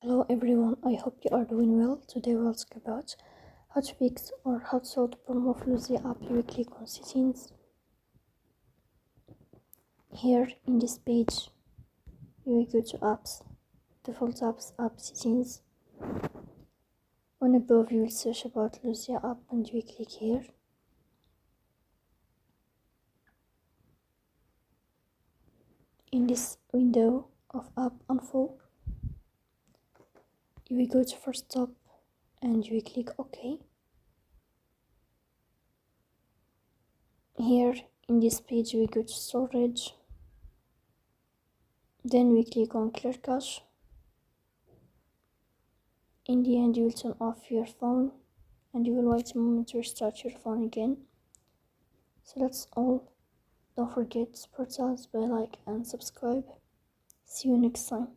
Hello everyone, I hope you are doing well. Today we'll talk about how to fix or how to solve the problem of Luzia app you click on settings. Here in this page, you will go to apps, default apps, app settings. On above you will search about Luzia app and you will click here. In this window of app info, you will go to first stop and you will click OK. Here in this page we go to storage, then we click on clear cache. In the end you will turn off your phone and you will wait a moment to restart your phone again. So that's all. Don't forget to support us by like and subscribe. See you next time.